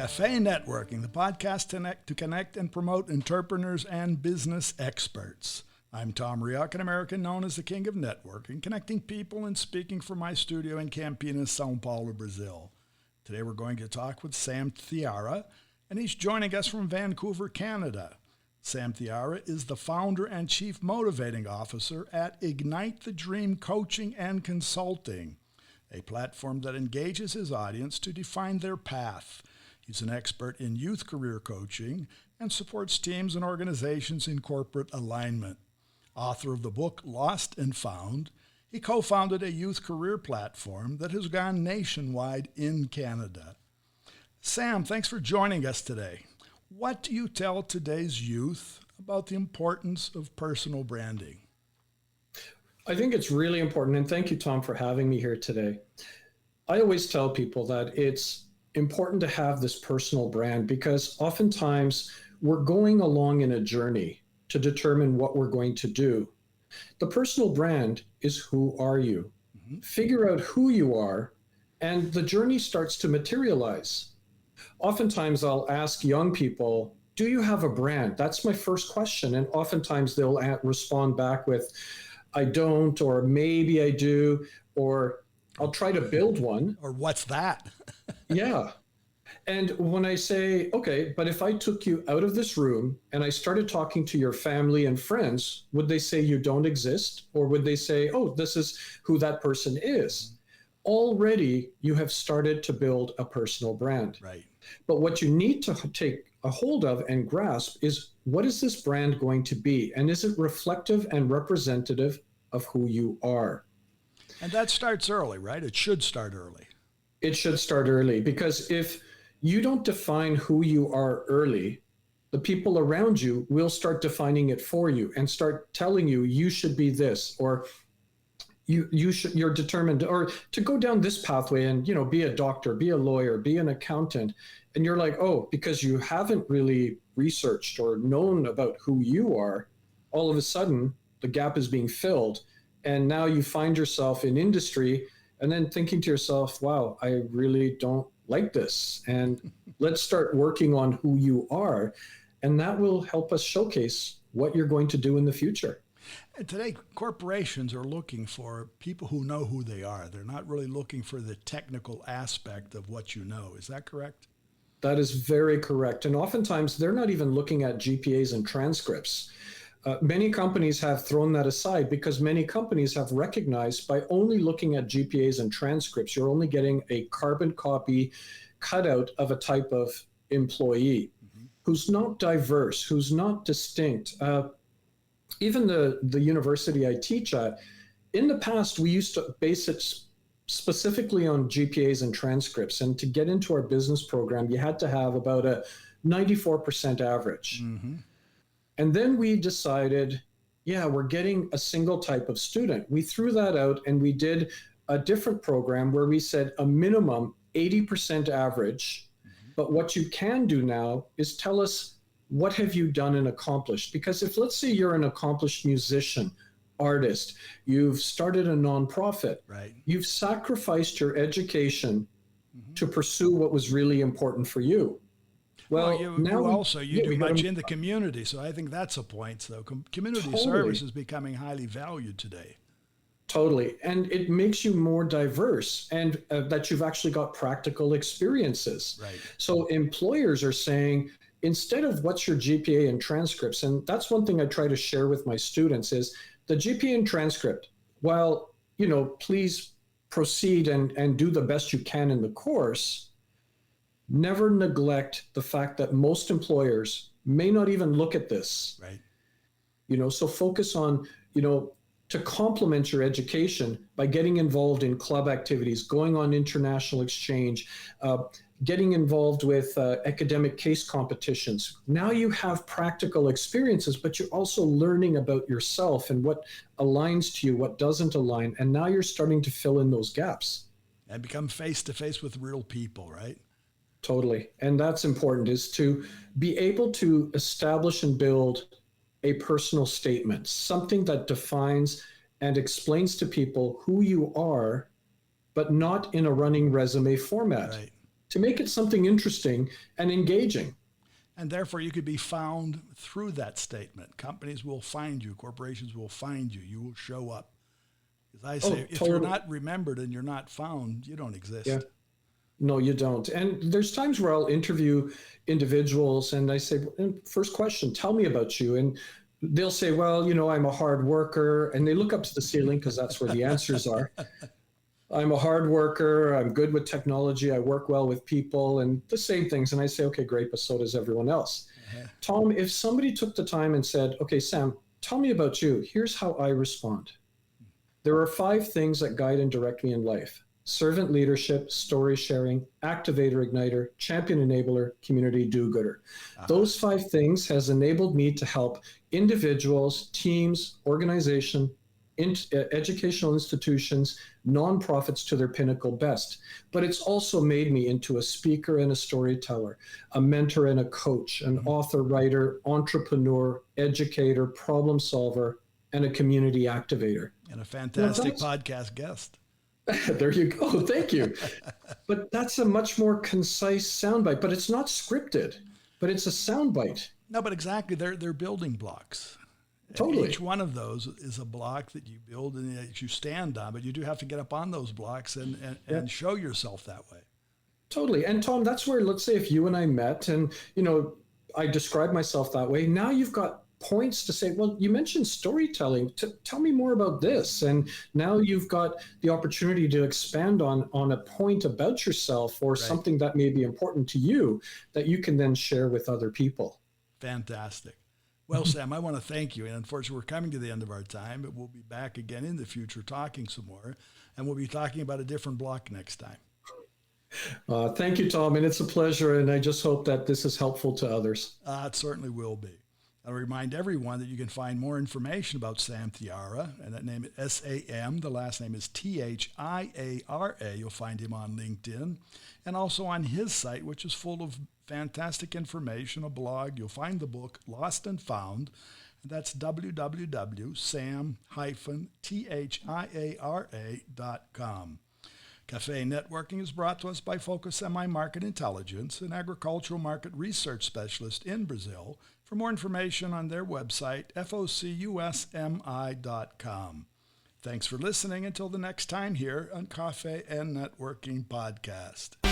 Café and Networking, the podcast to connect and promote entrepreneurs and business experts. I'm Tom Reaoch, an American known as the King of Networking, connecting people and speaking from my studio in Campinas, São Paulo, Brazil. Today we're going to talk with Sam Thiara, and he's joining us from Vancouver, Canada. Sam Thiara is the founder and chief motivating officer at Ignite the Dream Coaching and Consulting, a platform that engages his audience to define their path. He's an expert in youth career coaching and supports teams and organizations in corporate alignment. Author of the book Lost and Found, he co-founded a youth career platform that has gone nationwide in Canada. Sam, thanks for joining us today. What do you tell today's youth about the importance of personal branding? I think it's really important, and thank you, Tom, for having me here today. I always tell people that it's important to have this personal brand because oftentimes we're going along in a journey to determine what we're going to do. The personal brand is who are you? Mm-hmm. Figure out who you are, and the journey starts to materialize. Oftentimes I'll ask young people, do you have a brand? That's my first question. And oftentimes they'll respond back with, I don't, or maybe I do, or I'll try to build one. Or what's that? Yeah. And when I say, okay, but if I took you out of this room and I started talking to your family and friends, would they say you don't exist? Or would they say, oh, this is who that person is? Already you have started to build a personal brand. Right. But what you need to take a hold of and grasp is, what is this brand going to be? And is it reflective and representative of who you are? And that starts early, right? It should start early. It should start early, because if you don't define who you are early, the people around you will start defining it for you and start telling you, you should be this, or you're determined, or to go down this pathway and, be a doctor, be a lawyer, be an accountant. And you're like, oh, because you haven't really researched or known about who you are, all of a sudden the gap is being filled. And now you find yourself in industry and then thinking to yourself, wow, I really don't like this. And let's start working on who you are. And that will help us showcase what you're going to do in the future. And today, corporations are looking for people who know who they are. They're not really looking for the technical aspect of what you know. Is that correct? That is very correct. And oftentimes, they're not even looking at GPAs and transcripts. Many companies have thrown that aside because many companies have recognized by only looking at GPAs and transcripts, you're only getting a carbon copy cutout of a type of employee who's not diverse, who's not distinct. Even the university I teach at, in the past, we used to base it specifically on GPAs and transcripts. And to get into our business program, you had to have about a 94% average. Mm-hmm. And then we decided, we're getting a single type of student. We threw that out and we did a different program where we said a minimum 80% average. Mm-hmm. But what you can do now is tell us, what have you done and accomplished? Because if, let's say you're an accomplished musician, artist, you've started a nonprofit, right? You've sacrificed your education to pursue what was really important for you. Well, you do much in the community, so I think that's a point. So community service is becoming highly valued today. Totally, and it makes you more diverse, and that you've actually got practical experiences. Right. So employers are saying, instead of what's your GPA and transcripts, and that's one thing I try to share with my students is the GPA and transcript, while, please proceed and do the best you can in the course, never neglect the fact that most employers may not even look at this. Right. So focus on, to complement your education by getting involved in club activities, going on international exchange, getting involved with academic case competitions. Now you have practical experiences, but you're also learning about yourself and what aligns to you, what doesn't align. And now you're starting to fill in those gaps. And become face-to-face with real people, right? Totally. And that's important, is to be able to establish and build a personal statement, something that defines and explains to people who you are, but not in a running resume format. Right. to make it something interesting and engaging. And therefore, you could be found through that statement. Companies will find you. Corporations will find you. You will show up. As I say, if you're not remembered and you're not found, you don't exist. Yeah. No, you don't. And there's times where I'll interview individuals and I say, first question, tell me about you. And they'll say, well, I'm a hard worker. And they look up to the ceiling because that's where the answers are. I'm a hard worker. I'm good with technology. I work well with people and the same things. And I say, okay, great, but so does everyone else. Uh-huh. Tom, if somebody took the time and said, okay, Sam, tell me about you. Here's how I respond. There are 5 things that guide and direct me in life: servant leadership, story sharing, activator igniter, champion enabler, community do-gooder. Uh-huh. Those 5 things has enabled me to help individuals, teams, organizations, educational institutions, nonprofits to their pinnacle best. But it's also made me into a speaker and a storyteller, a mentor and a coach, an author, writer, entrepreneur, educator, problem solver, and a community activator. And a fantastic podcast guest. There you go. Thank you. But that's a much more concise soundbite, but it's not scripted, but it's a soundbite. No, but exactly. They're building blocks. Totally. And each one of those is a block that you build and that you stand on, but you do have to get up on those blocks and show yourself that way. Totally. And Tom, that's where, let's say if you and I met and, I describe myself that way, now you've got points to say, well, you mentioned storytelling. Tell me more about this. And now you've got the opportunity to expand on a point about yourself or something that may be important to you that you can then share with other people. Fantastic. Well, Sam, I want to thank you. And unfortunately, we're coming to the end of our time, but we'll be back again in the future talking some more. And we'll be talking about a different block next time. Thank you, Tom. And it's a pleasure. And I just hope that this is helpful to others. It certainly will be. I'll remind everyone that you can find more information about Sam Thiara, and that name is S-A-M. The last name is T-H-I-A-R-A. You'll find him on LinkedIn and also on his site, which is full of fantastic information, a blog. You'll find the book Lost and Found. And that's www.sam-thiara.com. Café and Networking is brought to us by Focus Semi Market Intelligence, an agricultural market research specialist in Brazil. For more information on their website, focusmi.com. Thanks for listening until the next time here on Café and Networking Podcast.